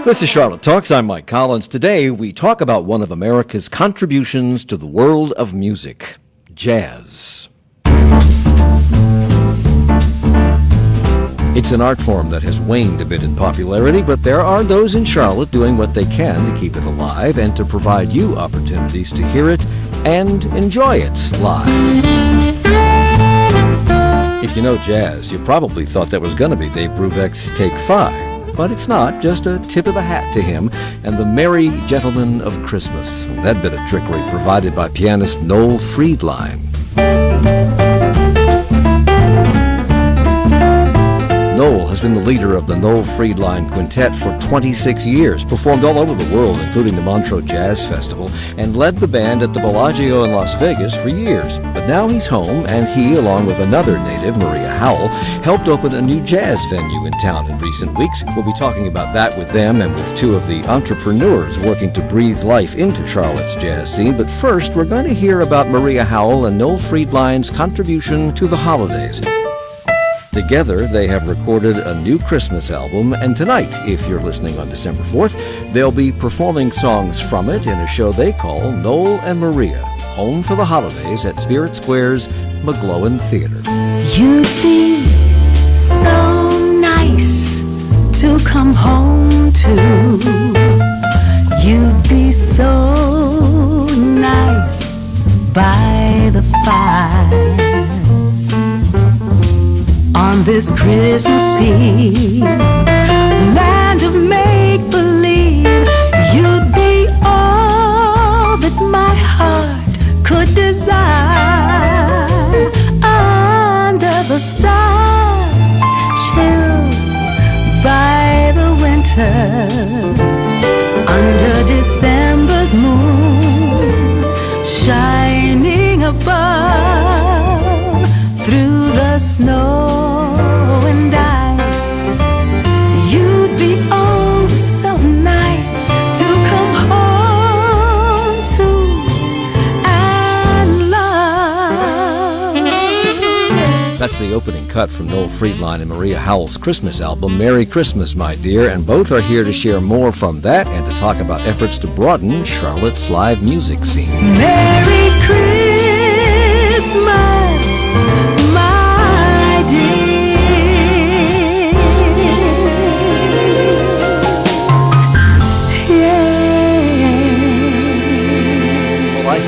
This is Charlotte Talks. I'm Mike Collins. Today we talk about one of America's contributions to the world of music, jazz. It's an art form that has waned a bit in popularity, but there are those in Charlotte doing what they can to keep it alive and to provide you opportunities to hear it and enjoy it live. If you know jazz, you probably thought that was going to be Dave Brubeck's Take 5. But it's not, just a tip of the hat to him and the Merry Gentlemen of Christmas. That bit of trickery provided by pianist Noel Friedline. Noel has been the leader of the Noel Friedline Quintet for 26 years, performed all over the world, including the Montreux Jazz Festival, and led the band at the Bellagio in Las Vegas for years. But now he's home, and he, along with another native, Maria Howell, helped open a new jazz venue in town in recent weeks. We'll be talking about that with them and with two of the entrepreneurs working to breathe life into Charlotte's jazz scene. But first, we're going to hear about Maria Howell and Noel Friedline's contribution to the holidays. Together, they have recorded a new Christmas album, and tonight, if you're listening on December 4th, they'll be performing songs from it in a show they call Noel and Maria, Home for the Holidays at Spirit Square's McGlowan Theater. You'd be so nice to come home to. You'd be so nice by the fire. On this Christmas Eve, land of make-believe, you'd be all that my heart could desire. Under the stars, chilled by the winter, under December's moon, shining above, through the snow and ice, you'd be oh so nice to come home to and love. That's the opening cut from Noel Friedline and Maria Howell's Christmas album, Merry Christmas, My Dear, and both are here to share more from that and to talk about efforts to broaden Charlotte's live music scene. Merry Christmas, my dear.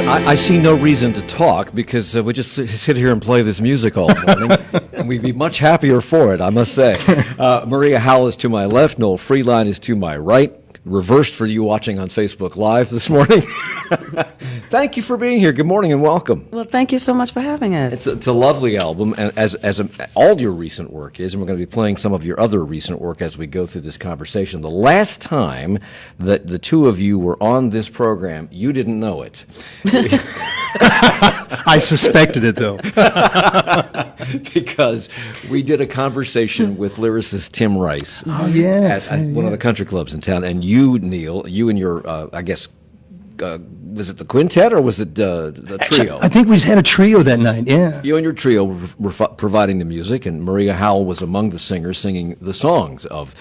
I see no reason to talk because we just sit here and play this music all morning, and we'd be much happier for it, I must say. Maria Howell is to my left, Noel Friedline is to my right. Reversed for you watching on Facebook Live this morning. Thank you for being here. Good morning and welcome. Well, thank you so much for having us. It's a lovely album, and as all your recent work is, and we're going to be playing some of your other recent work as we go through this conversation. The last time that the two of you were on this program, you didn't know it. I suspected it, though. Because we did a conversation with lyricist Tim Rice. Oh, yeah. At one of the country clubs in town. And you, Neil, you and your, I guess, was it the quintet or was it the trio? I think we just had a trio that night, yeah. You and your trio were providing the music, and Maria Howell was among the singers singing the songs of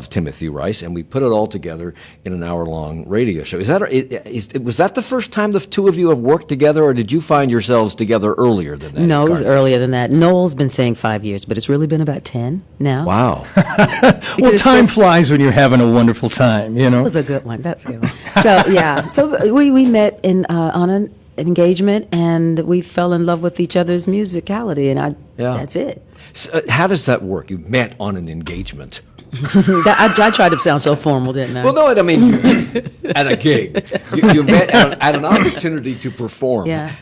Timothy Rice, and we put it all together in an hour-long radio show. Was that the first time the two of you have worked together, or did you find yourselves together earlier than that? No, it was earlier than that. Noel's been saying 5 years, but it's really been about 10 now. Wow. Well, time flies when you're having a wonderful time, you know. That was a good one. That's a good one. So, yeah. So we met on an engagement, and we fell in love with each other's musicality, and that's it. So, how does that work? You met on an engagement. I tried to sound so formal, didn't I? Well, no, I mean, at a gig. You met at an opportunity to perform. Yeah.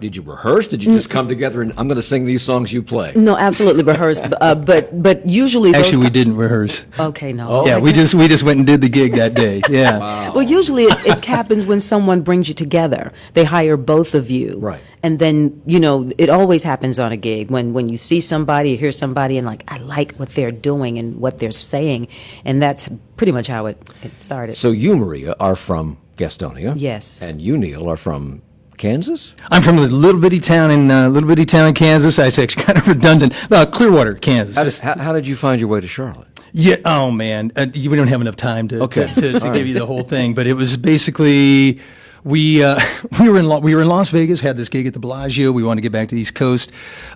Did you rehearse? Did you just come together and I'm going to sing these songs you play? No, absolutely rehearsed. But usually Actually, we didn't rehearse. Okay, no. Oh. Yeah, we just went and did the gig that day. Yeah. Wow. Well, usually it happens when someone brings you together. They hire both of you. Right. And then, it always happens on a gig when you see somebody or hear somebody and I like what they're doing and what they're saying. And that's pretty much how it started. So you, Maria, are from Gastonia. Yes. And you, Neil, are from Kansas? I'm from a little bitty town in Kansas. It's actually kind of redundant. Clearwater, Kansas. How did you find your way to Charlotte? Yeah. Oh man, we don't have enough time to give you the whole thing. But it was basically we were in Las Vegas, had this gig at the Bellagio. We wanted to get back to the East Coast.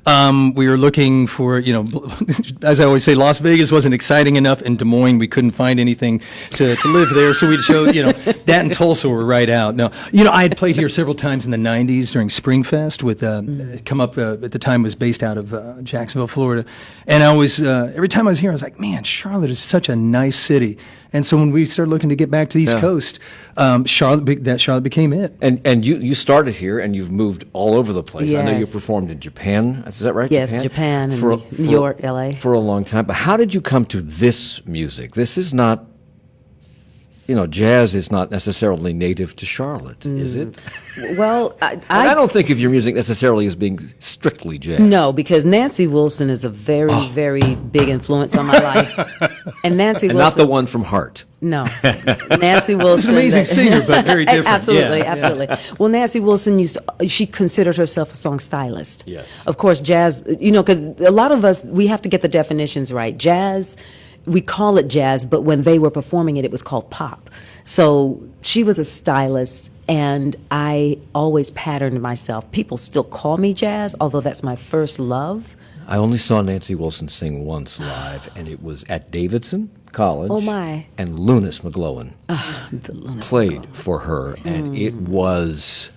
We were looking for, as I always say, Las Vegas wasn't exciting enough. In Des Moines, we couldn't find anything to live there. So we chose, that and Tulsa were right out. No, I had played here several times in the '90s during Springfest with come up at the time was based out of Jacksonville, Florida, and I always every time I was here, I was like, man, Charlotte is such a nice city. And so when we started looking to get back to the East Coast, Charlotte became it. And you started here, and you've moved all over the place. Yes. I know you performed in Japan. Is that right? Yes, Japan and New York, L.A. For a long time. But how did you come to this music? This is not, jazz is not necessarily native to Charlotte, is it? Well, I don't think of your music necessarily as being strictly jazz. No, because Nancy Wilson is a very, very big influence on my life. And Nancy Wilson. Not the one from Heart. No. Nancy Wilson. She's an amazing singer, but very different. Absolutely, Yeah. absolutely. Well, Nancy Wilson she considered herself a song stylist. Yes. Of course, jazz, because a lot of us, we have to get the definitions right. Jazz, we call it jazz, but when they were performing it, it was called pop. So she was a stylist, and I always patterned myself. People still call me jazz, although that's my first love. I only saw Nancy Wilson sing once live, and it was at Davidson College. Oh, my. And Lunis McGlowan The played for her, and it was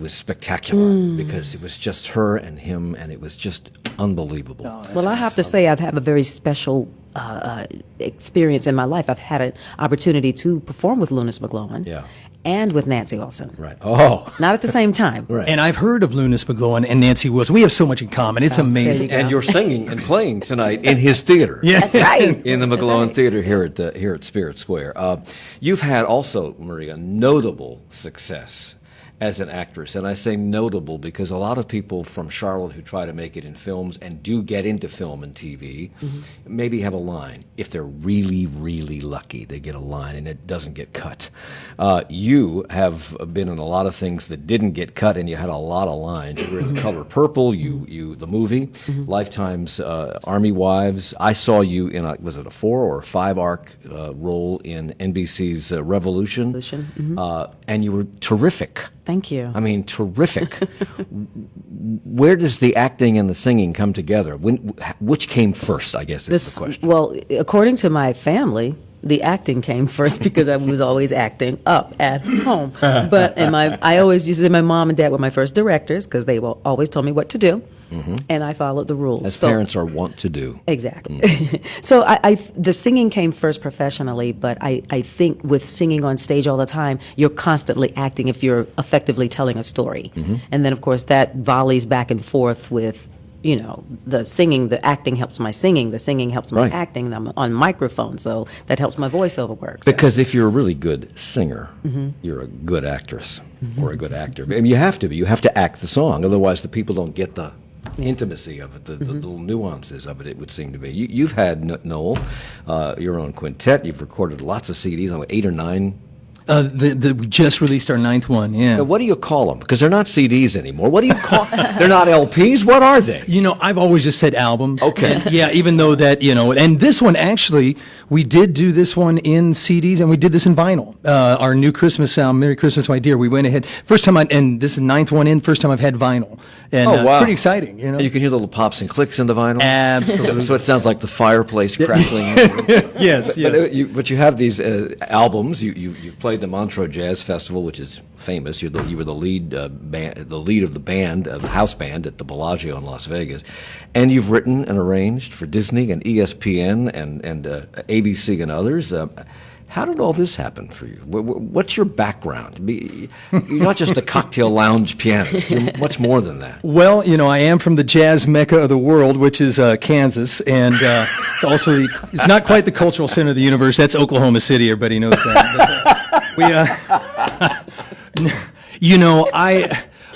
spectacular because it was just her and him, and it was just unbelievable. Well, I have to say I've had a very special experience in my life. I've had an opportunity to perform with Lunis McGlowan and with Nancy Wilson. Right. Oh. Not at the same time. Right. And I've heard of Lunis McGlowan and Nancy Wilson. We have so much in common. It's amazing. There you go. And you're singing and playing tonight in his theater. That's right. In the McGlowan right. Theater here at Spirit Square. You've had also, Maria, notable success as an actress. And I say notable because a lot of people from Charlotte who try to make it in films and do get into film and TV maybe have a line. If they're really, really lucky, they get a line and it doesn't get cut. You have been in a lot of things that didn't get cut, and you had a lot of lines. You were in The Color Purple, the movie, Lifetime's Army Wives. I saw you in was it a 4 or a 5 arc role in NBC's Revolution? And you were terrific. Thank you. I mean, terrific. Where does the acting and the singing come together? Which came first, I guess, is the question. Well, according to my family, the acting came first because I was always acting up at home. But I always used to say my mom and dad were my first directors because they always told me what to do. And I followed the rules. As parents are wont to do. Exactly. So the singing came first professionally, but I think with singing on stage all the time, you're constantly acting if you're effectively telling a story. And then, of course, that volleys back and forth with, the singing. The acting helps my singing. The singing helps my acting. And I'm on microphone, so that helps my voiceover work. So. Because if you're a really good singer, you're a good actress or a good actor. I mean, you have to be. You have to act the song. Otherwise, the people don't get the intimacy of it, the little nuances of it, it would seem to be. You've had, Noel, your own quintet. You've recorded lots of CDs, 8 or 9. We just released our 9th one, Now, what do you call them? Because they're not CDs anymore. What do you call They're not LPs? What are they? I've always just said albums. Okay. And, even though that, and this one, actually, we did do this one in CDs, and we did this in vinyl. Our new Christmas sound, Merry Christmas, My Dear, we went ahead. First time, and this is 9th one in, first time I've had vinyl. And wow. It's pretty exciting, And you can hear the little pops and clicks in the vinyl? Absolutely. So it sounds like the fireplace crackling. Yes. But you have these albums. You played the Montreux Jazz Festival, which is famous. You were the lead of the band, the house band at the Bellagio in Las Vegas, and you've written and arranged for Disney and ESPN and ABC and others. How did all this happen for you? What's your background? You're not just a cocktail lounge pianist. You're much more than that. Well, I am from the jazz mecca of the world, which is Kansas, and it's also it's not quite the cultural center of the universe. That's Oklahoma City. Everybody knows that. But,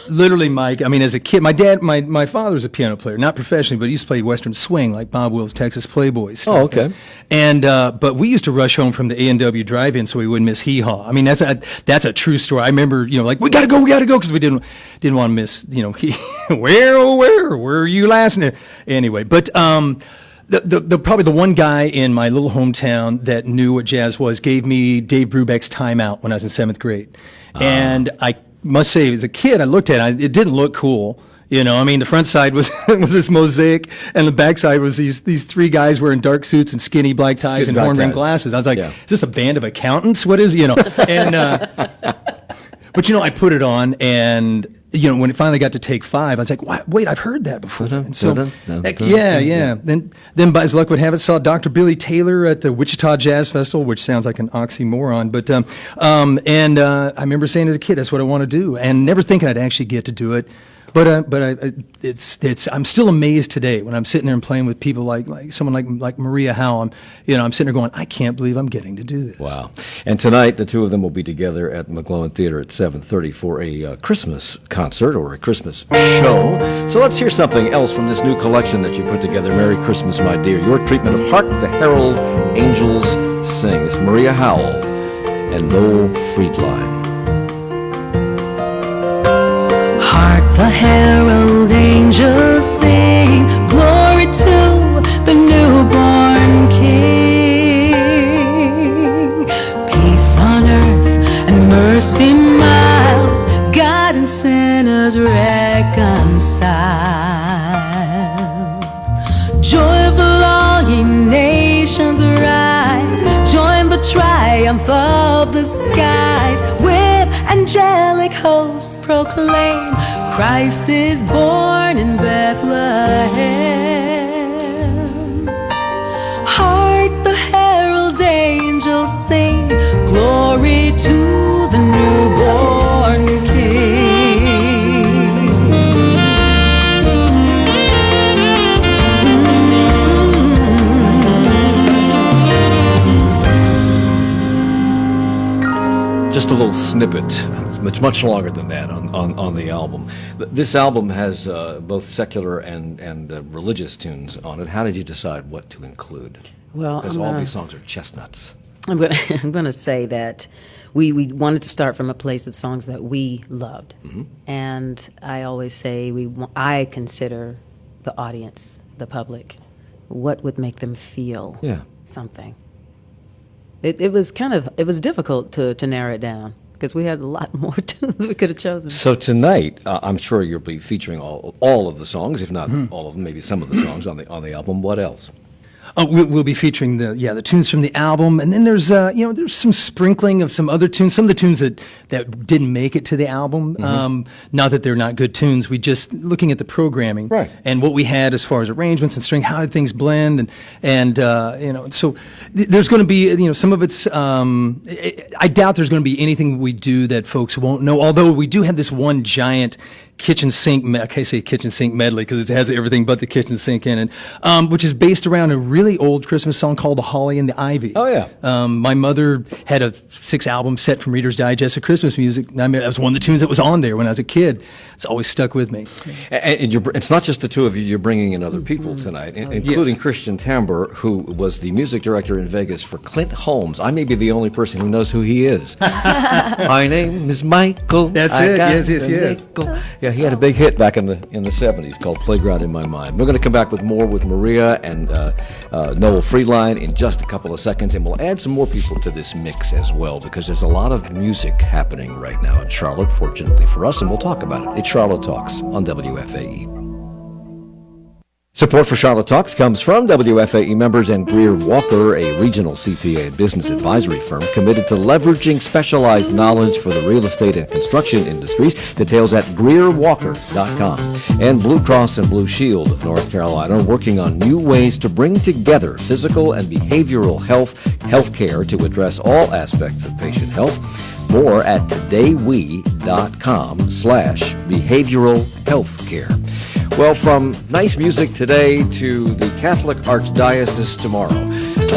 literally, Mike, I mean, as a kid, my dad, my father was a piano player, not professionally, but he used to play Western swing, like Bob Wills' Texas Playboys. Stuff. Oh, okay. And, but we used to rush home from the A&W drive-in so we wouldn't miss Hee Haw. I mean, that's a true story. I remember, like, we gotta go, because we didn't want to miss, where were you last night? Anyway, but, The probably the one guy in my little hometown that knew what jazz was gave me Dave Brubeck's Time Out when I was in 7th grade. And I must say, as a kid, I looked at it, it didn't look cool. I mean, the front side was this mosaic, and the back side was these three guys wearing dark suits and skinny black ties and horn rimmed glasses. I was like, is this a band of accountants? What is, And, but, I put it on, and, when it finally got to take 5, I was like, wait, I've heard that before. And so, Then, as luck would have it, saw Dr. Billy Taylor at the Wichita Jazz Festival, which sounds like an oxymoron. But, I remember saying as a kid, that's what I want to do, and never thinking I'd actually get to do it. But I'm still amazed today when I'm sitting there and playing with people like someone like Maria Howe. I'm sitting there going, I can't believe I'm getting to do this. Wow! And tonight the two of them will be together at McGlowan Theater at 7:30 for a Christmas concert or a Christmas show. So let's hear something else from this new collection that you put together. Merry Christmas, my dear. Your treatment of "Hark the Herald Angels Sing." It's Maria Howell and Noel Friedline. Hark the herald angels sing, glory to the newborn King. Peace on earth and mercy mild, God and sinners reconciled. Joyful all ye nations rise, join the triumph of the skies. With angelic hosts proclaim, Christ is born in Bethlehem. Hark the herald angels sing, glory to the newborn King. Just a little snippet. It's much longer than that on the album. This album has both secular and religious tunes on it. How did you decide what to include? Well, because all these songs are chestnuts. I'm going to say that we wanted to start from a place of songs that we loved, and I always say I consider the audience, the public, what would make them feel something. It was difficult to narrow it down because we had a lot more tunes we could have chosen. So tonight, I'm sure you'll be featuring all of the songs, if not all of them, maybe some of the songs on the album. What else? We'll be featuring the tunes from the album, and then there's some sprinkling of some other tunes, some of the tunes that didn't make it to the album. Not that they're not good tunes, we just looking at the programming and what we had as far as arrangements and string, how did things blend, and so there's going to be some of it's. I doubt there's going to be anything we do that folks won't know. Although we do have this one giant kitchen sink, I can't say kitchen sink medley because it has everything but the kitchen sink in it, which is based around a really old Christmas song called The Holly and the Ivy. Oh, yeah. My mother had a 6-album set from Reader's Digest of Christmas music. I mean, that was one of the tunes that was on there when I was a kid. It's always stuck with me. And it's not just the two of you, you're bringing in other people tonight, including Christian Tambor, who was the music director in Vegas for Clint Holmes. I may be the only person who knows who he is. My name is Michael. That's it. Yes. Yeah, he had a big hit back in the 70s called Playground in My Mind. We're going to come back with more with Maria and Noel Friedline in just a couple of seconds, and we'll add some more people to this mix as well because there's a lot of music happening right now in Charlotte, fortunately for us, and we'll talk about it. It's Charlotte Talks on WFAE. Support for Charlotte Talks comes from WFAE members and Greer Walker, a regional CPA and business advisory firm committed to leveraging specialized knowledge for the real estate and construction industries. Details at GreerWalker.com. And Blue Cross and Blue Shield of North Carolina working on new ways to bring together physical and behavioral health care to address all aspects of patient health. More at todaywe.com/behavioral healthcare. Well, from nice music today to the Catholic Archdiocese tomorrow.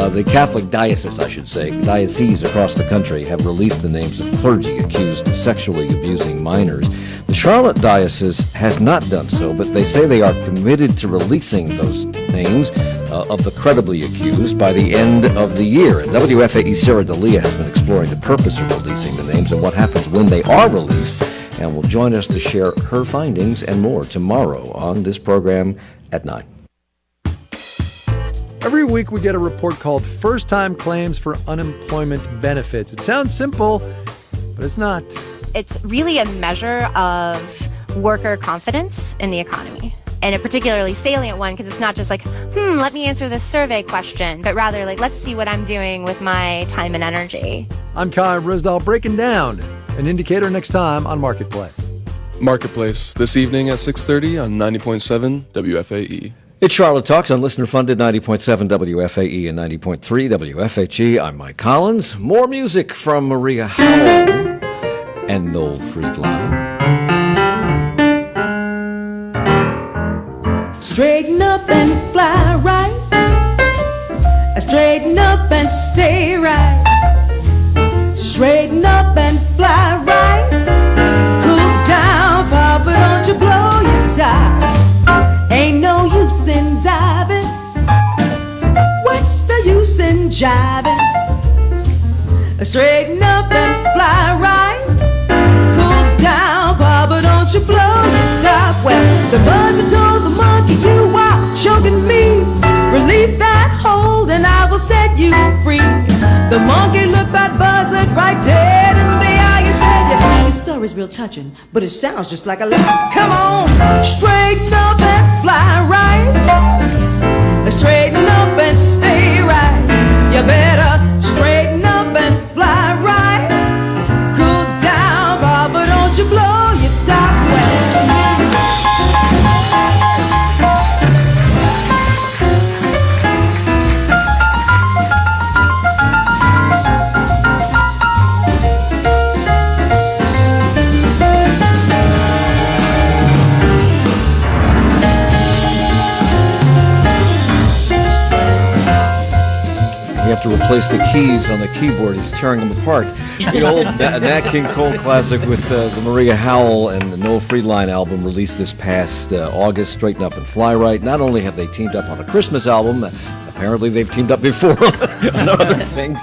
The Catholic diocese across the country have released the names of clergy accused of sexually abusing minors. The Charlotte Diocese has not done so, but they say they are committed to releasing those names of the credibly accused by the end of the year. And WFAE's Sarah D'Elia has been exploring the purpose of releasing the names and what happens when they are released, and will join us to share her findings and more tomorrow on this program at 9. Every week we get a report called First-Time Claims for Unemployment Benefits. It sounds simple, but it's not. It's really a measure of worker confidence in the economy. And a particularly salient one because it's not just like, let me answer this survey question, but rather like, let's see what I'm doing with my time and energy. I'm Kai Risdahl, breaking down an indicator next time on Marketplace. Marketplace, this evening at 6:30 on 90.7 WFAE. It's Charlotte Talks on listener-funded 90.7 WFAE and 90.3 WFHE. I'm Mike Collins. More music from Maria Howell and Noel Friedline. Straighten up and fly right. Straighten up and stay right. Straighten up and fly right. Cool down, Papa, don't you blow your top. Ain't no use in diving. What's the use in jiving? Straighten up and fly right. Cool down, Papa, don't you blow your top. Well, the buzzer told the monkey you are choking me. Release that hold and I will set you free. The monkey looked that buzzard right dead in the eye and said, yeah, your story's real touching, but it sounds just like a lie. Come on, straighten up and fly right. Straighten up and stay right. You better straighten up and fly right. Cool down, Papa, don't you blow your top. You have to replace the keys on the keyboard. He's tearing them apart. The old Nat King Cole classic with the Maria Howell and the Noel Friedline album released this past August, Straighten Up and Fly Right. Not only have they teamed up on a Christmas album, apparently they've teamed up before on other things.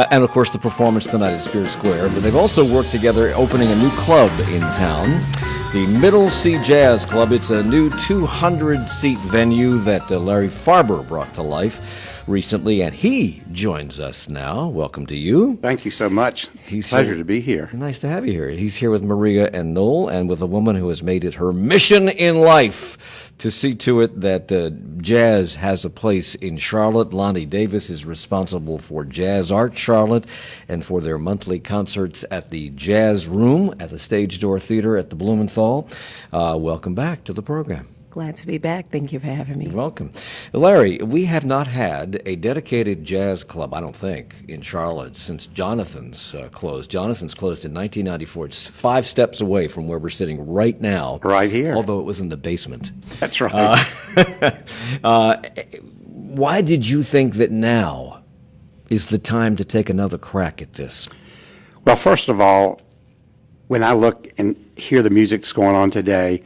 And, of course, the performance tonight at Spirit Square. But they've also worked together opening a new club in town, the Middle Sea Jazz Club. It's a new 200-seat venue that Larry Farber brought to life recently, and he joins us now. Welcome to you. Thank you so much. Pleasure to be here. Nice to have you here. He's here with Maria and Noel, and with a woman who has made it her mission in life to see to it that jazz has a place in Charlotte. Lonnie Davis is responsible for Jazz Art Charlotte and for their monthly concerts at the Jazz Room at the Stage Door Theater at the Blumenthal. Welcome back to the program. Glad to be back. Thank you for having me. You're welcome. Larry, we have not had a dedicated jazz club, I don't think, in Charlotte since Jonathan's closed. Jonathan's closed in 1994. It's 5 steps away from where we're sitting right now. Right here. Although it was in the basement. That's right. Why did you think that now is the time to take another crack at this? Well, first of all, when I look and hear the music that's going on today,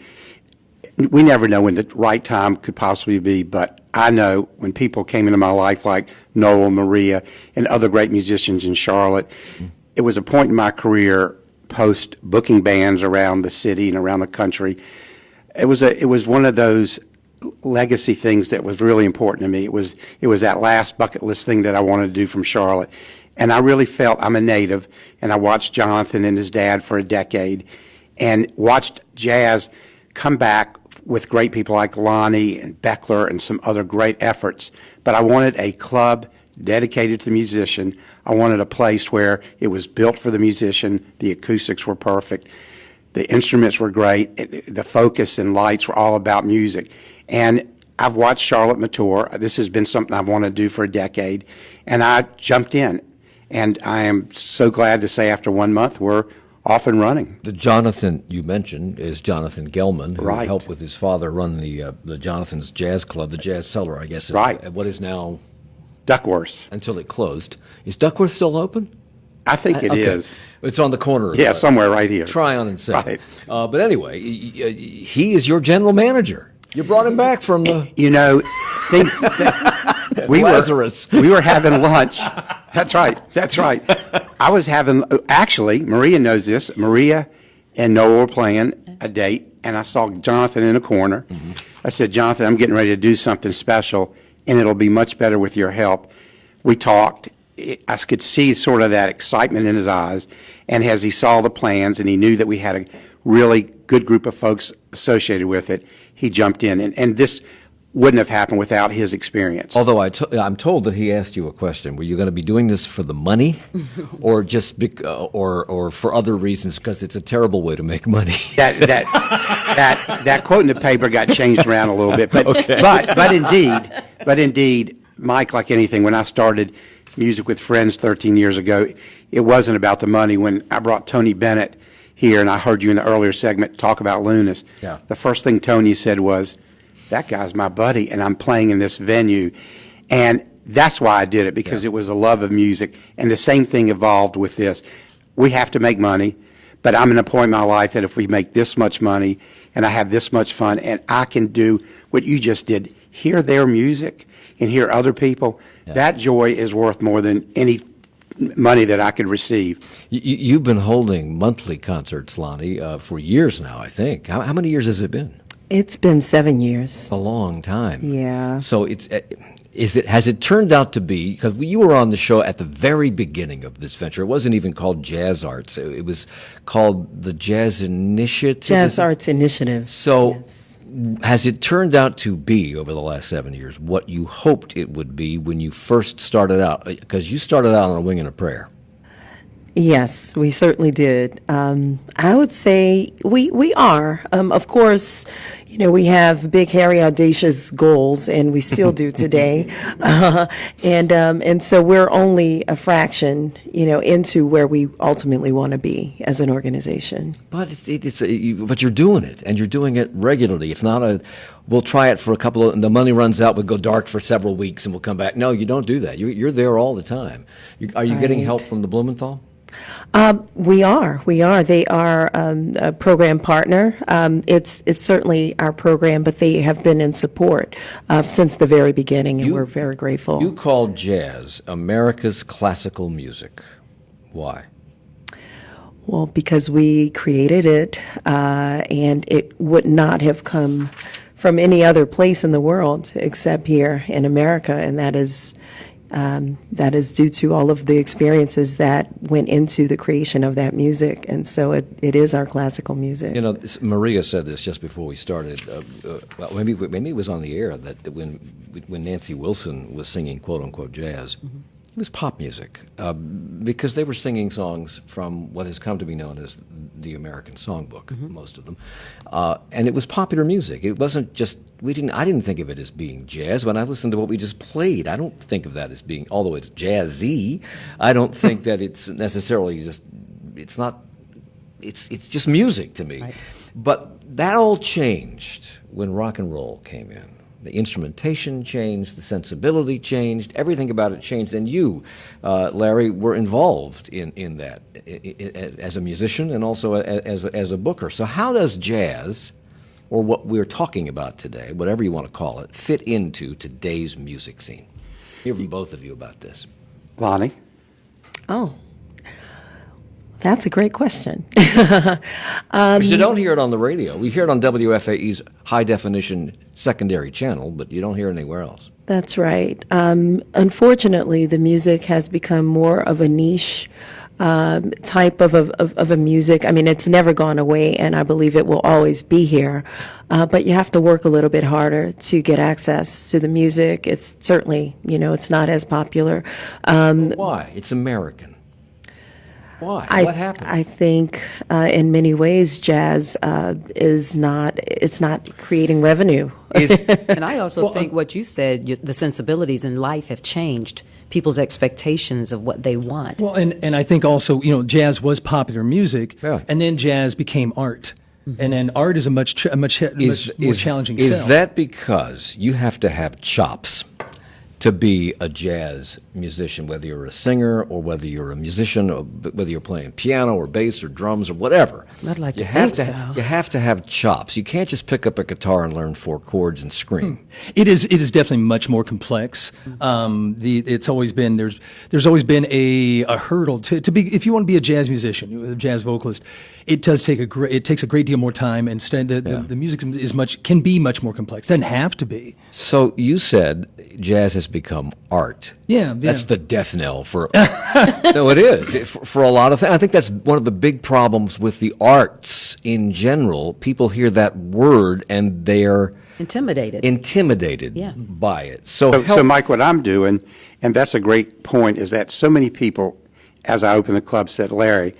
we never know when the right time could possibly be, but I know when people came into my life like Noel, Maria, and other great musicians in Charlotte, it was a point in my career post booking bands around the city and around the country. It was one of those legacy things that was really important to me. It was that last bucket list thing that I wanted to do from Charlotte. And I really felt, I'm a native, and I watched Jonathan and his dad for a decade and watched jazz come back with great people like Lonnie and Beckler and some other great efforts. But I wanted a club dedicated to the musician. I wanted a place where it was built for the musician. The acoustics were perfect. The instruments were great. The focus and lights were all about music. And I've watched Charlotte mature. This has been something I've wanted to do for a decade. And I jumped in. And I am so glad to say after 1 month, we're off and running. The Jonathan you mentioned is Jonathan Gelman, who Right. helped with his father run the Jonathan's Jazz Club, the Jazz Cellar, I guess. Right. What is now, Duckworth. until it closed. Is Duckworth still open? I think it is. It's on the corner. Yeah, somewhere right here. Tryon and Second. Right. But anyway, he is your general manager. You brought him back from the... You know, things Lazarus. we were having lunch. That's right. I was having, actually, Maria knows this. Maria and Noel were playing a date, and I saw Jonathan in a corner. Mm-hmm. I said, Jonathan, I'm getting ready to do something special, and it'll be much better with your help. We talked. I could see sort of that excitement in his eyes, and as he saw the plans and he knew that we had a really good group of folks associated with it, he jumped in, and this wouldn't have happened without his experience. Although I'm told that he asked you a question. Were you going to be doing this for the money, or just or for other reasons? Because it's a terrible way to make money. That quote in the paper got changed around a little bit, but Okay. but indeed, Mike, like anything, when I started Music with Friends 13 years ago, it wasn't about the money. When I brought Tony Bennett here, and I heard you in the earlier segment talk about Lunas, Yeah. the first thing Tony said was, that guy's my buddy, and I'm playing in this venue. And that's why I did it, because it was a love of music. And the same thing evolved with this. We have to make money, but I'm in a point in my life that if we make this much money and I have this much fun and I can do what you just did, hear their music and hear other people, that joy is worth more than any money that I could receive. You've been holding monthly concerts, Lonnie, for years now, I think. How many years has it been? It's been 7 years. A long time. Yeah. So has it turned out to be, because you were on the show at the very beginning of this venture. It wasn't even called Jazz Arts. It was called the Jazz Initiative. Jazz Arts Initiative. So Yes. has it turned out to be, over the last 7 years, what you hoped it would be when you first started out? Because you started out on a wing and a prayer. Yes, we certainly did. I would say we are. Of course, you know, we have big, hairy, audacious goals, and we still do today. And so we're only a fraction, you know, into where we ultimately want to be as an organization. But but you're doing it, and you're doing it regularly. It's not we'll try it for a couple of, and the money runs out, we'll go dark for several weeks, and we'll come back. No, you don't do that. You're there all the time. Are you getting Right. help from the Blumenthal? We are. They are a program partner. It's certainly our program, but they have been in support since the very beginning, and we're very grateful. You called jazz America's classical music. Why? Well, because we created it, and it would not have come from any other place in the world except here in America, and that is due to all of the experiences that went into the creation of that music, and so it is our classical music. You know, Maria said this just before we started. Well, maybe it was on the air that when Nancy Wilson was singing "quote unquote" jazz, it was pop music because they were singing songs from what has come to be known as the American Songbook, most of them, and it was popular music. It wasn't just I didn't think of it as being jazz. When I listened to what we just played, I don't think of that as being, although it's jazzy, I don't think that it's necessarily just, it's not, it's just music to me. Right. But that all changed when rock and roll came in. The instrumentation changed, the sensibility changed, everything about it changed, and you, Larry, were involved in that as a musician and also as a booker. So how does jazz, or what we're talking about today, whatever you want to call it, fit into today's music scene? Hear from both of you about this. Lonnie? Oh, that's a great question. Because you don't hear it on the radio. We hear it on WFAE's high-definition secondary channel, but you don't hear it anywhere else. That's right. Unfortunately, the music has become more of a niche type of a music. I mean, it's never gone away, and I believe it will always be here. But you have to work a little bit harder to get access to the music. It's certainly, you know, it's not as popular. Why? It's American. Why? What happened? I think in many ways, jazz it's not creating revenue. And I also think what you said, the sensibilities in life have changed. People's expectations of what they want. Well, and I think also, you know, jazz was popular music, Yeah. and then jazz became art. And then art is a much more challenging sell. Is that because you have to have chops to be a jazz musician, whether you're a singer or whether you're a musician, or whether you're playing piano or bass or drums or whatever? I'd like to you have think to so. You have to have chops. You can't just pick up a guitar and learn 4 chords and scream. It is definitely much more complex. It's always been there's always been a hurdle to be, if you want to be a jazz musician, a jazz vocalist. It takes a great deal more time, and the music can be much more complex. It doesn't have to be. So you said jazz has become art. Yeah. That's the death knell for. No, it is for a lot of things. I think that's one of the big problems with the arts in general. People hear that word and they're Intimidated by it. So Mike, what I'm doing, and that's a great point, is that so many people, as I opened the club, said, Larry,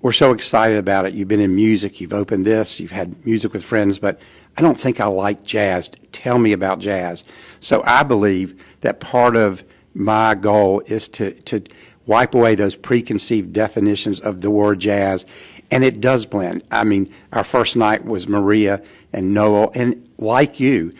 we're so excited about it. You've been in music. You've opened this. You've had music with friends, but I don't think I like jazz. Tell me about jazz. So I believe that part of my goal is to wipe away those preconceived definitions of the word jazz, and it does blend. I mean, our first night was Maria and Noel, and like you,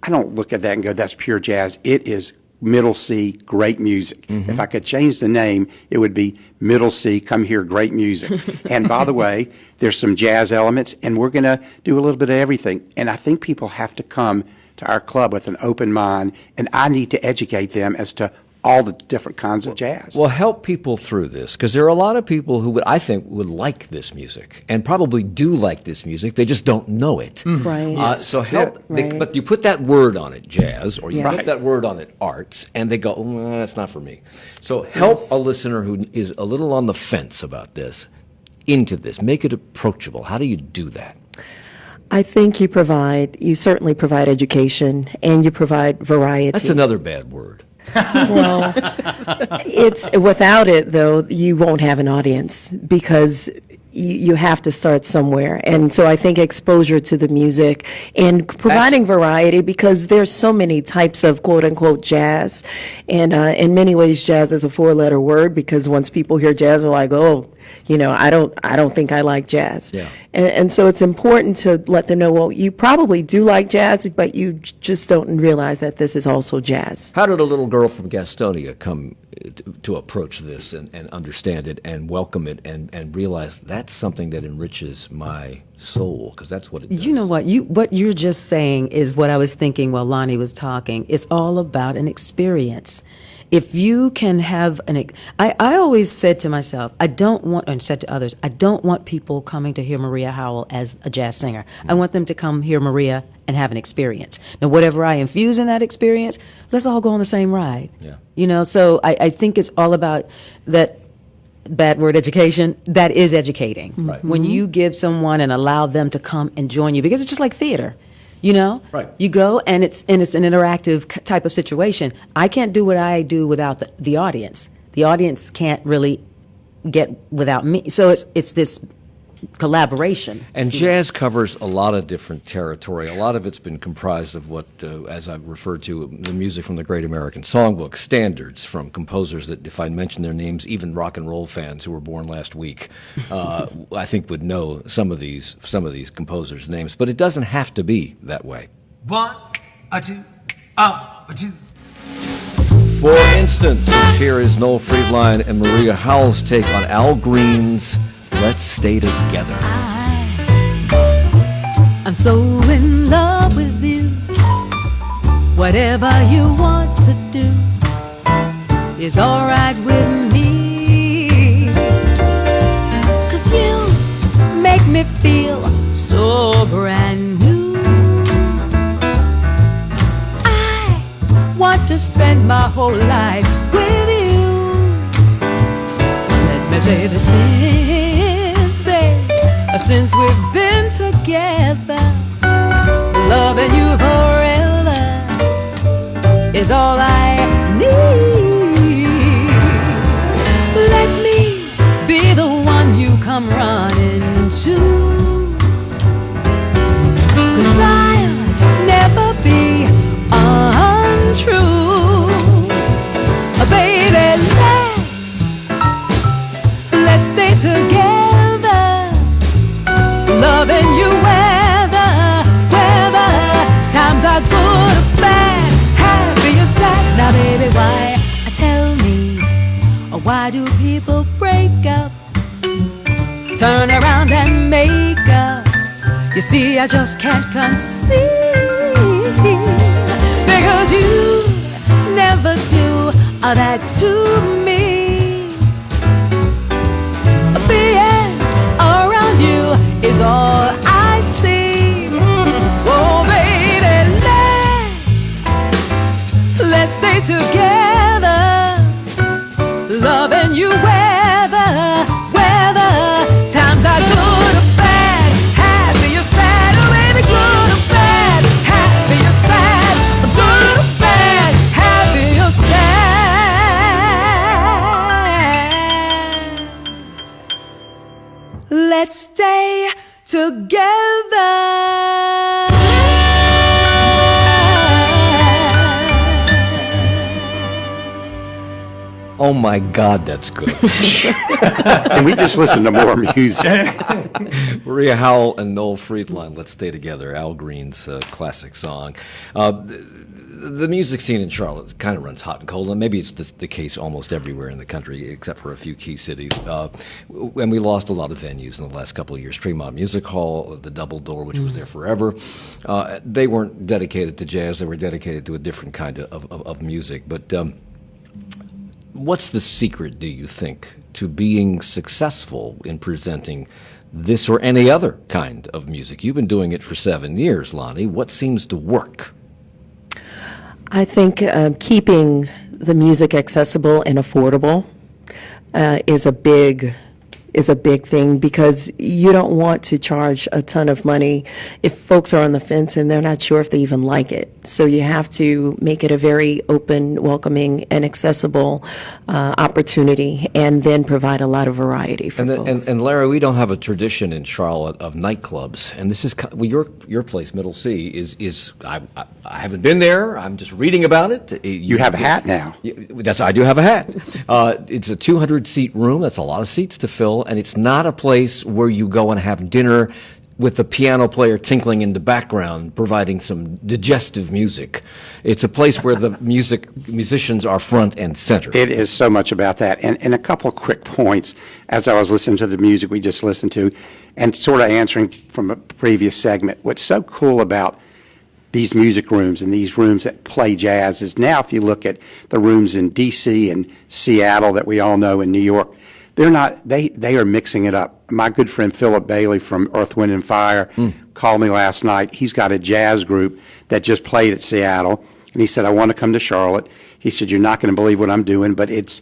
I don't look at that and go, that's pure jazz. It is middle C, great music. Mm-hmm. If I could change the name, it would be middle C, come here, great music. And by the way, there's some jazz elements, and we're going to do a little bit of everything. And I think people have to come to our club with an open mind, and I need to educate them as to all the different kinds of jazz. Well, help people through this, because there are a lot of people who I think would like this music and probably do like this music. They just don't know it. Right. So help, Right. but you put that word on it, jazz, or you Yes. put that word on it, arts, and they go, that's not for me. So help a listener who is a little on the fence about this into this. Make it approachable. How do you do that? I think you certainly provide education, and you provide variety. That's another bad word. Well, it's without it, though, you won't have an audience, because you have to start somewhere. And so I think exposure to the music and providing variety, because there's so many types of quote unquote jazz. And in many ways, jazz is a 4-letter word, because once people hear jazz, they're like, oh, I don't think I like jazz. Yeah. And so it's important to let them know, well, you probably do like jazz, but you just don't realize that this is also jazz. How did a little girl from Gastonia come to approach this and understand it and welcome it and realize that's something that enriches my soul? Because that's what it does. You know what you're just saying is what I was thinking while Lonnie was talking. It's all about an experience. If you can have I always said to myself, and said to others, I don't want people coming to hear Maria Howell as a jazz singer. I want them to come hear Maria and have an experience. Now, whatever I infuse in that experience, let's all go on the same ride. Yeah. So I think it's all about that bad word, education. That is educating. Right. When you give someone and allow them to come and join you, because it's just like theater. Right. You go and it's an interactive type of situation. I can't do what I do without the audience. The audience can't really get without me. So it's this collaboration. And jazz covers a lot of different territory. A lot of it's been comprised of what, as I've referred to, the music from the Great American Songbook, standards from composers that, if I mention their names, even rock and roll fans who were born last week, I think would know some of these composers' names. But it doesn't have to be that way. 1, 2, 2. For instance, here is Noel Friedline and Maria Howell's take on Al Green's Let's Stay Together. I'm so in love with you. Whatever you want to do is alright with me. 'Cause you make me feel so brand new. I want to spend my whole life with you. Let me say the since we've been together, loving you forever is all I need. Let me be the one you come running to, 'cause I'll never be untrue. Baby, let's stay together. Loving you whether times are good or bad, happy or sad. Now Why do people break up, turn around and make up? You see, I just can't conceive, because you never do that to me. Being around you is all I see. Oh, baby, let's stay together, loving you weather times are good or bad, happy or sad, oh baby, good or bad, happy or sad, good or bad, happy or sad. Let's stay together. Oh my God, that's good. And we just listen to more music. Maria Howell and Noel Friedline, Let's Stay Together, Al Green's classic song. The music scene in Charlotte kind of runs hot and cold, and maybe it's the case almost everywhere in the country, except for a few key cities. And we lost a lot of venues in the last couple of years. Tremont Music Hall, the Double Door, which was there forever. They weren't dedicated to jazz. They were dedicated to a different kind of music. But what's the secret, do you think, to being successful in presenting this or any other kind of music? You've been doing it for 7 years, Lonnie. What seems to work? I think keeping the music accessible and affordable is a big thing, because you don't want to charge a ton of money if folks are on the fence and they're not sure if they even like it. So you have to make it a very open, welcoming, and accessible opportunity, and then provide a lot of variety for folks. And Larry, we don't have a tradition in Charlotte of nightclubs, and this is your place, Middle C, is I haven't been there. I'm just reading about it. You have a hat now. I do have a hat. It's a 200-seat room. That's a lot of seats to fill, and it's not a place where you go and have dinner with the piano player tinkling in the background, providing some digestive music. It's a place where the musicians are front and center. It is so much about that. And a couple of quick points as I was listening to the music we just listened to, and sort of answering from a previous segment. What's so cool about these music rooms and these rooms that play jazz is, now if you look at the rooms in D.C. and Seattle that we all know, in New York, they are mixing it up. My good friend Philip Bailey from Earth, Wind and Fire called me last night. He's got a jazz group that just played at Seattle, and he said, I want to come to Charlotte. He said, you're not going to believe what I'm doing, but it's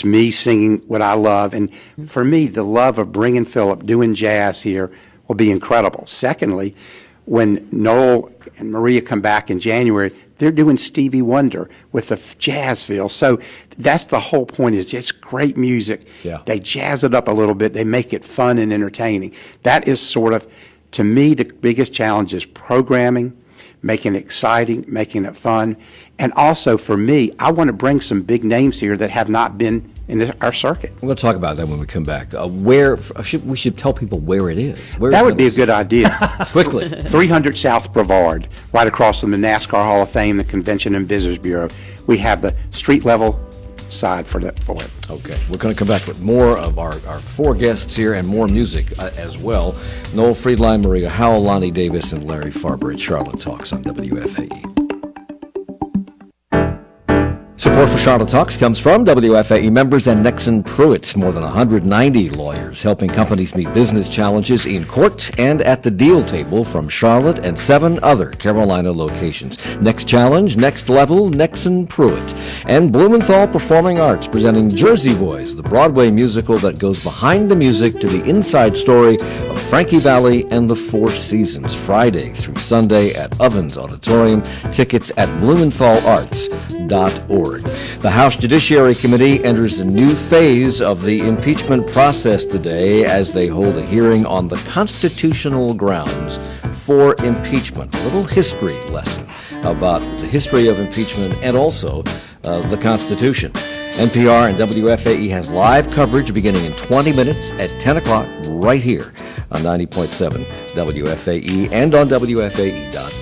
me singing what I love. And for me, the love of bringing Philip, doing jazz here, will be incredible. Secondly, when Noel and Maria come back in January, they're doing Stevie Wonder with the jazz feel. So that's the whole point, is it's great music. Yeah. They jazz it up a little bit. They make it fun and entertaining. That is sort of, to me, the biggest challenge is programming, making it exciting, making it fun. And also, for me, I want to bring some big names here that have not been in our circuit. We're going to talk about that when we come back. We should tell people where it is. That would be a good idea. Quickly. 300 South Brevard, right across from the NASCAR Hall of Fame, the Convention and Visitors Bureau. We have the street level side for it. Okay. We're going to come back with more of our four guests here and more music as well. Noel Friedline, Maria Howell, Lonnie Davis, and Larry Farber at Charlotte Talks on WFAE. Support for Charlotte Talks comes from WFAE members and Nexon Pruitt. More than 190 lawyers helping companies meet business challenges in court and at the deal table from Charlotte and 7 other Carolina locations. Next challenge, next level, Nexon Pruitt. And Blumenthal Performing Arts presenting Jersey Boys, the Broadway musical that goes behind the music to the inside story of Frankie Valli and the Four Seasons, Friday through Sunday at Ovens Auditorium. Tickets at blumenthalarts.org. The House Judiciary Committee enters a new phase of the impeachment process today as they hold a hearing on the constitutional grounds for impeachment. A little history lesson about the history of impeachment and also the Constitution. NPR and WFAE has live coverage beginning in 20 minutes at 10 o'clock right here on 90.7 WFAE and on WFAE.org.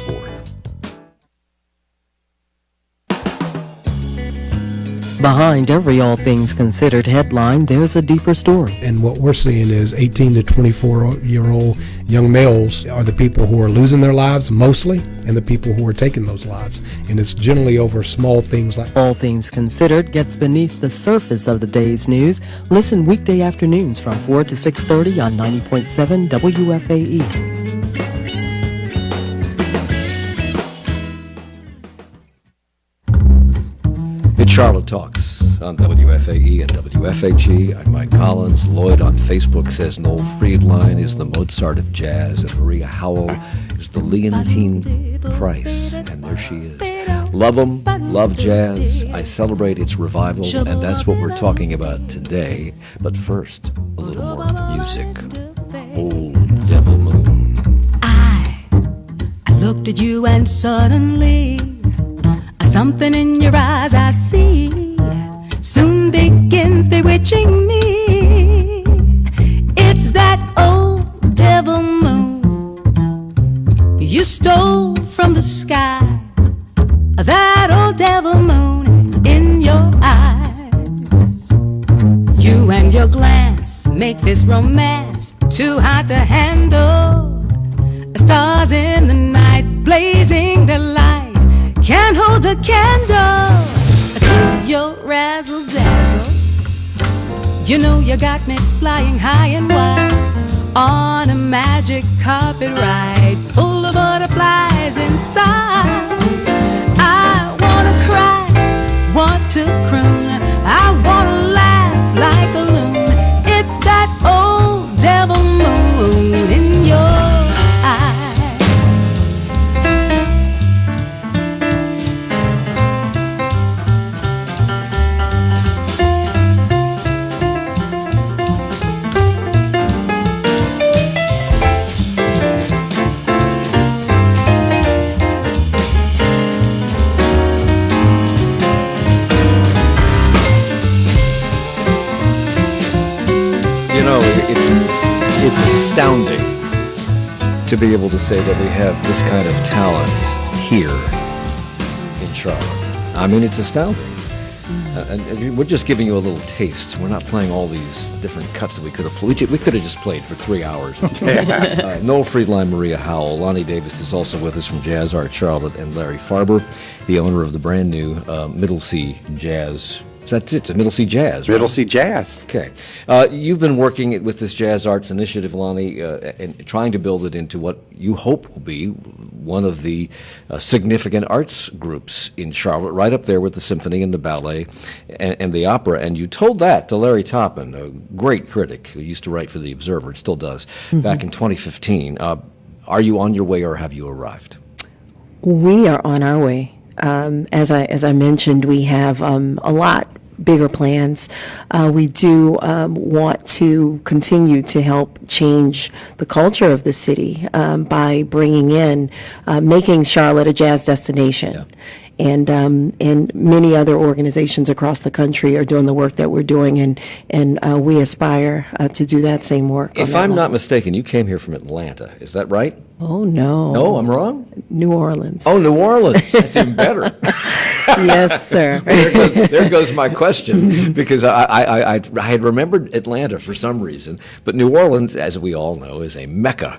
Behind every All Things Considered headline, there's a deeper story. And what we're seeing is 18 to 24-year-old young males are the people who are losing their lives mostly, and the people who are taking those lives. And it's generally over small things like... All Things Considered gets beneath the surface of the day's news. Listen weekday afternoons from 4 to 6:30 on 90.7 WFAE. It's Charlotte Talks on WFAE and WFHE. I'm Mike Collins. Lloyd on Facebook says Noel Friedline is the Mozart of jazz, and Maria Howell is the Leontine Price. And there she is. Love 'em, love jazz. I celebrate its revival, and that's what we're talking about today. But first, a little more music. Old Devil Moon. I looked at you and suddenly something in your eyes I see soon begins bewitching me. It's that old devil moon you stole from the sky. That old devil moon in your eyes. You and your glance make this romance too hard to handle. Stars in the night blazing the light can't hold a candle to your razzle dazzle. You know you got me flying high and wide on a magic carpet ride full of butterflies inside. I wanna cry, want to croon, I wanna laugh like a loon. It's that old devil moon in your eyes. It's astounding to be able to say that we have this kind of talent here in Charlotte. I mean, it's astounding. And we're just giving you a little taste. We're not playing all these different cuts that we could have played. We could have just played for 3 hours. Noel Friedline, Maria Howell. Lonnie Davis is also with us from Jazz Art Charlotte, and Larry Farber, the owner of the brand new Middle C Jazz. That's it, Middle C Jazz, right? Middle C Jazz. Okay. You've been working with this Jazz Arts Initiative, Lonnie, and trying to build it into what you hope will be one of the significant arts groups in Charlotte, right up there with the symphony and the ballet and the opera. And you told that to Larry Toppin, a great critic who used to write for The Observer, and still does, back in 2015. Are you on your way, or have you arrived? We are on our way. As I mentioned, we have a lot bigger plans. We do want to continue to help change the culture of the city by bringing in, making Charlotte a jazz destination. Yeah. And many other organizations across the country are doing the work that we're doing, and we aspire to do that same work. If I'm not mistaken, you came here from Atlanta. Is that right? Oh, no. No, I'm wrong? New Orleans. Oh, New Orleans. That's even better. Yes, sir. There goes my question, because I had remembered Atlanta for some reason, but New Orleans, as we all know, is a mecca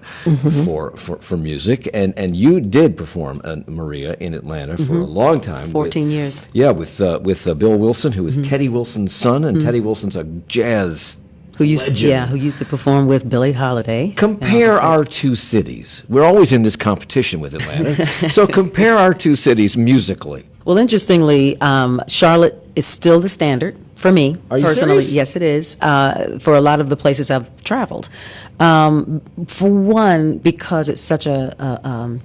for music, and you did perform, Maria, in Atlanta for a long time. 14 years. Yeah, with Bill Wilson, who was Teddy Wilson's son, and Teddy Wilson's a jazz who used to perform with Billie Holiday. Compare our two cities. We're always in this competition with Atlanta. So compare our two cities musically. Well, interestingly, Charlotte is still the standard for me. Are you personally? serious? Yes, it is. For a lot of the places I've traveled. For one, because it's such a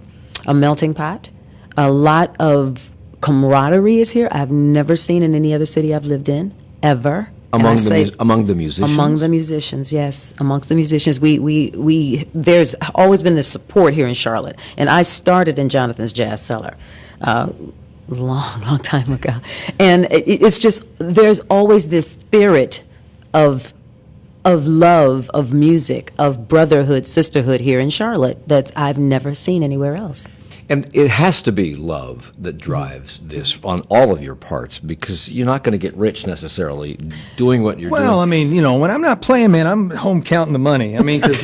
melting pot. A lot of camaraderie is here. I've never seen in any other city I've lived in, ever. Among the musicians? Among the musicians, yes. Amongst the musicians. There's always been this support here in Charlotte. And I started in Jonathan's Jazz Cellar a long time ago. And it's just, there's always this spirit of love, of music, of brotherhood, sisterhood here in Charlotte that I've never seen anywhere else. And it has to be love that drives this on all of your parts, because you're not going to get rich necessarily doing what you're doing. Well, I mean, when I'm not playing, man, I'm home counting the money. I mean, because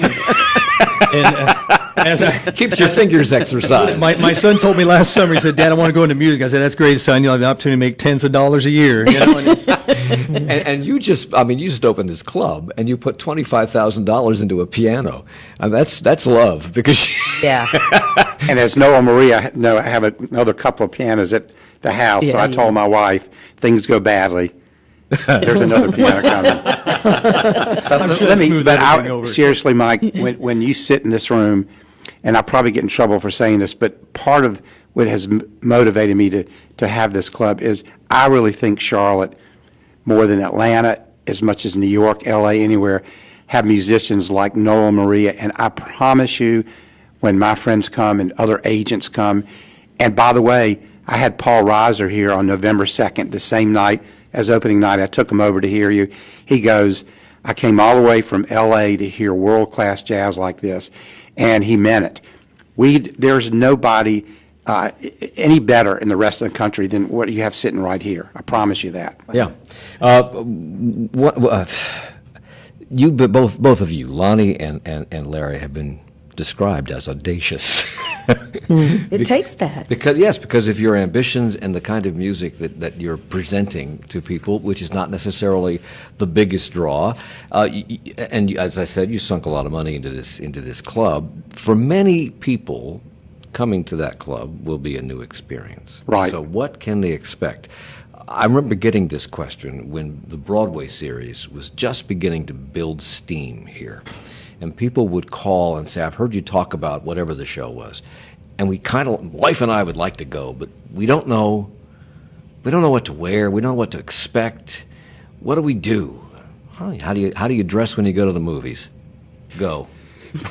keeps your fingers exercised. My son told me last summer, he said, "Dad, I want to go into music." I said, "That's great, son. You'll have the opportunity to make tens of dollars a year." And you just opened this club and you put $25,000 into a piano. And that's love, because Yeah. And as Noah and Maria know, I have another couple of pianos at the house. So I told my wife, things go badly, there's another piano coming. I'm sure everything over. Seriously, Mike, when you sit in this room, and I probably get in trouble for saying this, but part of what has motivated me to have this club is I really think Charlotte, more than Atlanta, as much as New York, L.A., anywhere, have musicians like Noah and Maria. And I promise you, when my friends come and other agents come, and by the way, I had Paul Reiser here on November 2nd, the same night as opening night. I took him over to hear you. He goes, I came all the way from L.A. to hear world-class jazz like this, and he meant it. There's nobody any better in the rest of the country than what you have sitting right here. I promise you that. Yeah. You, both of you, Lonnie and Larry, have been described as audacious. It takes that. Because of your ambitions and the kind of music that you're presenting to people, which is not necessarily the biggest draw. And as I said, you sunk a lot of money into this club. For many people, coming to that club will be a new experience. Right. So what can they expect? I remember getting this question when the Broadway series was just beginning to build steam here. And people would call and say, I've heard you talk about whatever the show was. And wife and I would like to go, but we don't know what to wear. We don't know what to expect. What do we do? How do you dress when you go to the movies? Go.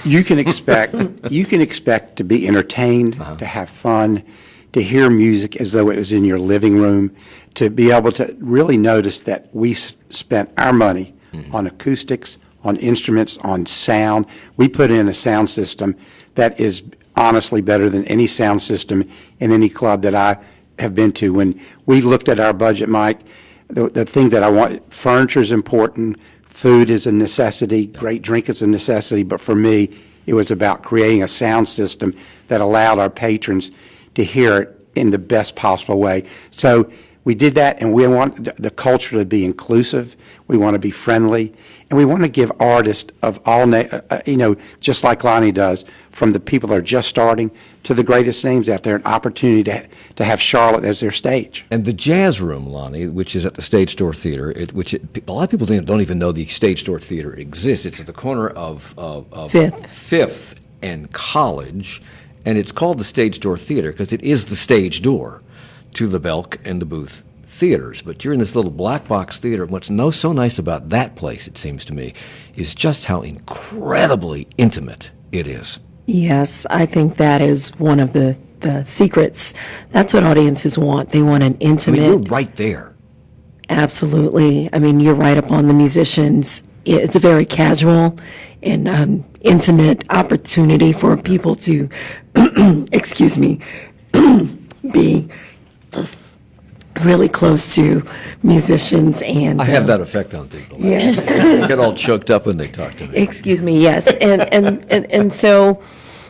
You can expect to be entertained, to have fun, to hear music as though it was in your living room, to be able to really notice that we spent our money on acoustics, on instruments, on sound. We put in a sound system that is honestly better than any sound system in any club that I have been to. When we looked at our budget, Mike, the thing that I want, furniture is important, food is a necessity, great drink is a necessity, but for me, it was about creating a sound system that allowed our patrons to hear it in the best possible way. So we did that, and we want the culture to be inclusive. We want to be friendly, and we want to give artists of all, just like Lonnie does, from the people that are just starting to the greatest names out there, an opportunity to have Charlotte as their stage. And the Jazz Room, Lonnie, which is at the Stage Door Theater, a lot of people don't even know the Stage Door Theater exists. It's at the corner of Fifth and College, and it's called the Stage Door Theater because it is the stage door to the Belk and the Booth theaters. But you're in this little black box theater. What's so nice about that place, it seems to me, is just how incredibly intimate it is. Yes, I think that is one of the secrets. That's what audiences want. They want an intimate. You're right there. Absolutely. You're right up on the musicians. It's a very casual and intimate opportunity for people to, excuse me, be really close to musicians. And I have that effect on people. Yeah. They get all choked up when they talk to me. Excuse me, yes. And so,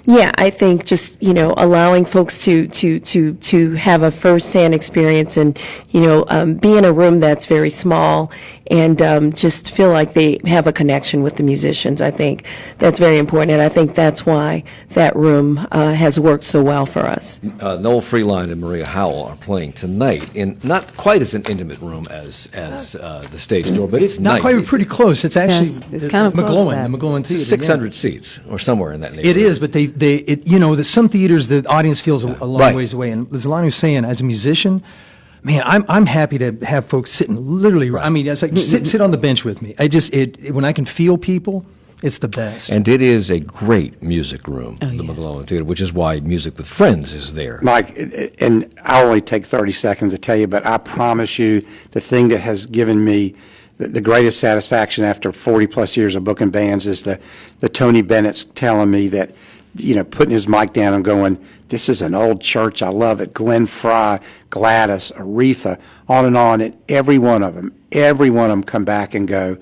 yeah, I think just, allowing folks to have a firsthand experience and, be in a room that's very small and just feel like they have a connection with the musicians. I think that's very important, and I think that's why that room has worked so well for us. Noel Freeline and Maria Howell are playing tonight in not quite as an intimate room as the Stage Door, but it's not nice. quite pretty close. It's actually it's kind of close to that. The McGlowan Theater. 600 seats or somewhere in that neighborhood. It is, but that some theaters the audience feels a long ways away. And as Lonnie was saying, as a musician, man, I'm happy to have folks sitting literally. Right. It's like sit on the bench with me. When I can feel people, it's the best. And it is a great music room, the McGlowan Theater, which is why Music with Friends is there. Mike, and I'll only take 30 seconds to tell you, but I promise you, the thing that has given me the greatest satisfaction after 40 plus years of booking bands is the Tony Bennett's telling me that putting his mic down and going, "This is an old church. I love it." Glenn Fry, Gladys, Aretha, on, and every one of them come back and go.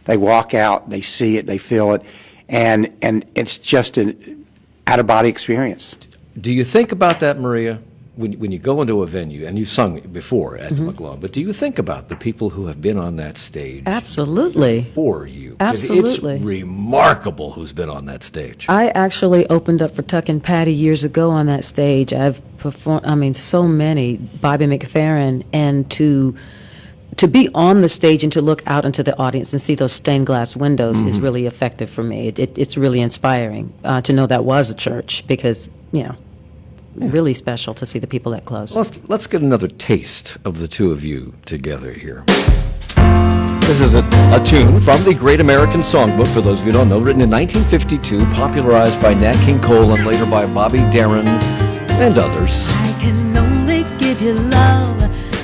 They walk out, they see it, they feel it, and it's just an out-of-body experience. Do you think about that, Maria, when you go into a venue, and you've sung before at the McGlone, but do you think about the people who have been on that stage Absolutely. for you? 'Cause Absolutely. It's remarkable who's been on that stage. I actually opened up for Tuck and Patty years ago on that stage. I've performed, so many, Bobby McFerrin, and to be on the stage and to look out into the audience and see those stained glass windows is really effective for me. It's really inspiring to know that was a church because, really special to see the people that close. Let's get another taste of the two of you together here. This is a tune from the Great American Songbook, for those of you who don't know, written in 1952, popularized by Nat King Cole and later by Bobby Darin and others. I can only give you love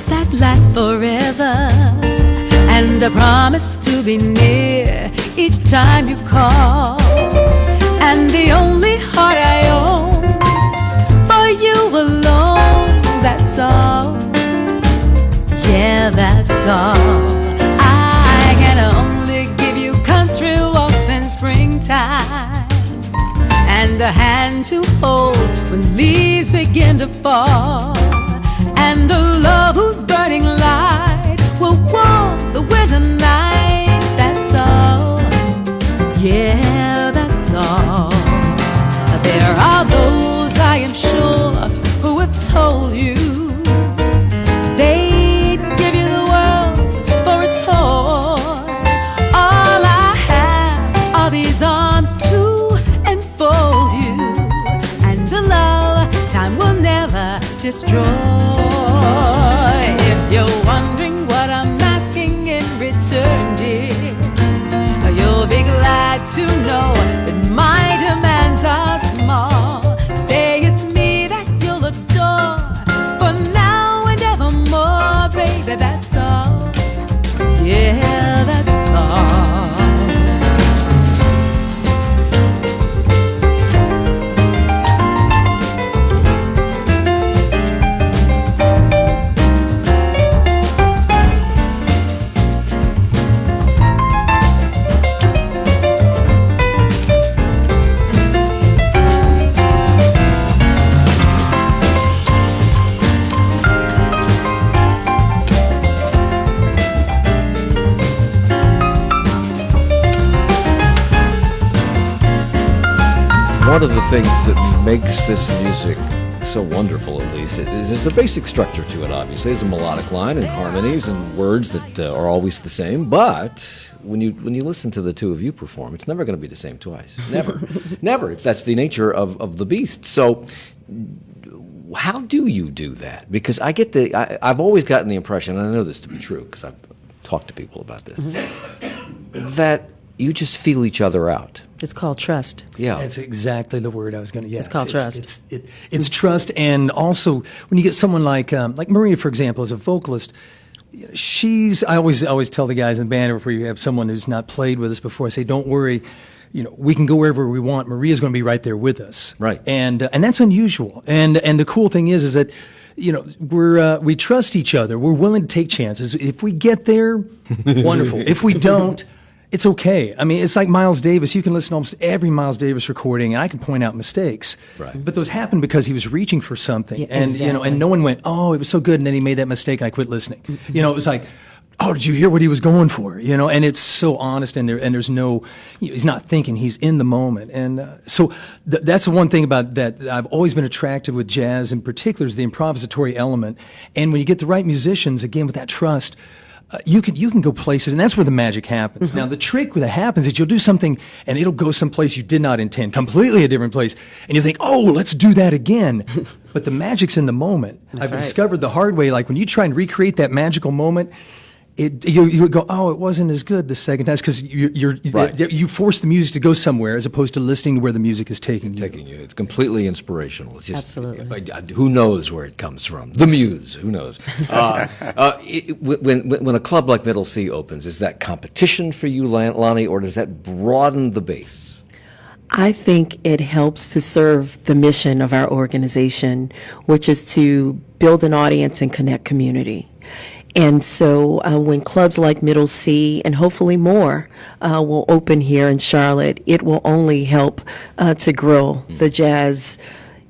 that lasts forever, and a promise to be near each time you call, and the only heart I own for you alone, that's all, yeah, that's all. I can only give you country walks in springtime, and a hand to hold when leaves begin to fall, and the love whose burning light will warm the winter night, that's all, yeah, that's all. There are those, I am sure, who have told you they'd give you the world for a toy. All I have are these arms to enfold you, and a love time will never destroy. If you're wondering what I'm asking in return, dear, you'll be glad to know that my demands are small. Say it's me that you'll adore for now and evermore, baby, that's all. Yeah, that's all. One of the things that makes this music so wonderful, at least, is there's a basic structure to it, obviously. There's a melodic line and harmonies and words that are always the same, but when you listen to the two of you perform, it's never going to be the same twice. Never. Never. That's the nature of the beast. So how do you do that? Because I've always gotten the impression, and I know this to be true because I've talked to people about this, that you just feel each other out. It's called trust. Yeah. That's exactly the word I was going to. Yeah, it's called trust. It's trust, and also when you get someone like Maria, for example, as a vocalist, I always tell the guys in the band, if we have someone who's not played with us before, I say, don't worry, we can go wherever we want. Maria's going to be right there with us. Right. And that's unusual. And the cool thing is that we trust each other. We're willing to take chances. If we get there, wonderful. If we don't, it's okay. I mean, it's like Miles Davis. You can listen to almost every Miles Davis recording, and I can point out mistakes. Right. But those happened because he was reaching for something, Yeah, and exactly. and no one went, "Oh, it was so good," and then he made that mistake, and I quit listening. It was like, "Oh, did you hear what he was going for?" And it's so honest, and there's no, he's not thinking, he's in the moment, and so that's the one thing about that I've always been attracted with jazz, in particular, is the improvisatory element, and when you get the right musicians, again with that trust. You can go places, and that's where the magic happens. Mm-hmm. Now, the trick that happens is you'll do something, and it'll go someplace you did not intend, completely a different place, and you think, oh, let's do that again. But the magic's in the moment. I've right. discovered the hard way, like when you try and recreate that magical moment, you go, oh, it wasn't as good the second time, because you force the music to go somewhere as opposed to listening to where the music is taking you. It's completely inspirational. It's just, Absolutely. Who knows where it comes from? The muse. Who knows? When a club like Middle C opens, is that competition for you, Lonnie, or does that broaden the base? I think it helps to serve the mission of our organization, which is to build an audience and connect community. And so when clubs like Middle C and hopefully more will open here in Charlotte, it will only help to grow the jazz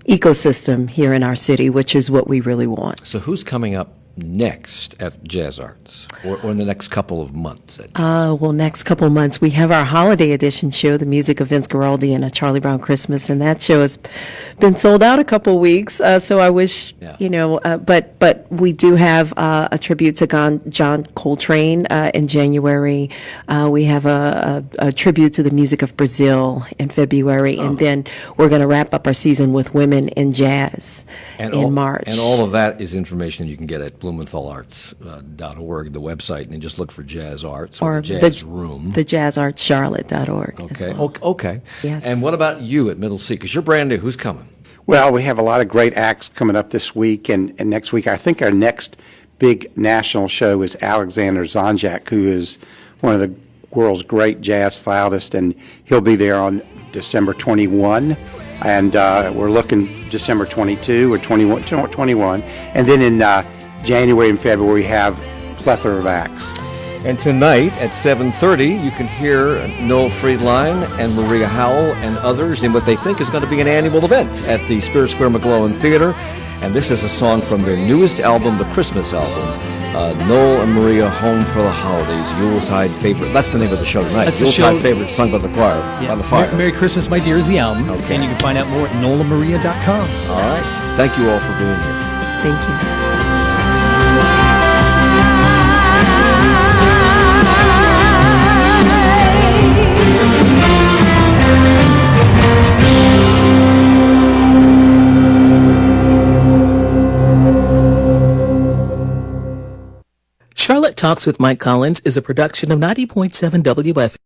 ecosystem here in our city, which is what we really want. So who's coming up next at Jazz Arts, or in the next couple of months? Well, next couple of months, we have our holiday edition show, the music of Vince Guaraldi and A Charlie Brown Christmas, and that show has been sold out a couple of weeks. So I wish, but we do have a tribute to John Coltrane in January. We have a tribute to the music of Brazil in February, and then we're going to wrap up our season with women in jazz in March. And all of that is information you can get at BlumenthalArts.org, the website, and just look for Jazz Arts or the Jazz Room. The JazzArtsCharlotte.org. Okay. Well. Okay. Yes. And what about you at Middle C? Because you're brand new. Who's coming? Well, we have a lot of great acts coming up this week and next week. I think our next big national show is Alexander Zonjak, who is one of the world's great jazz flautists, and he'll be there on December 21. And we're looking December 22 or 21. And then in January and February, we have a plethora of acts. And tonight at 7:30, you can hear Noel Friedline and Maria Howell and others in what they think is going to be an annual event at the Spirit Square McGlowan Theater. And this is a song from their newest album, the Christmas album, Noel and Maria, Home for the Holidays, Yuletide Favorite. That's the name of the show tonight. That's Yuletide Favorite, sung by the choir, by the fire. Merry Christmas, My Dear is the album. Okay. And you can find out more at noelandmaria.com. All right. Thank you all for being here. Thank you. Charlotte Talks with Mike Collins is a production of 90.7 WFAE.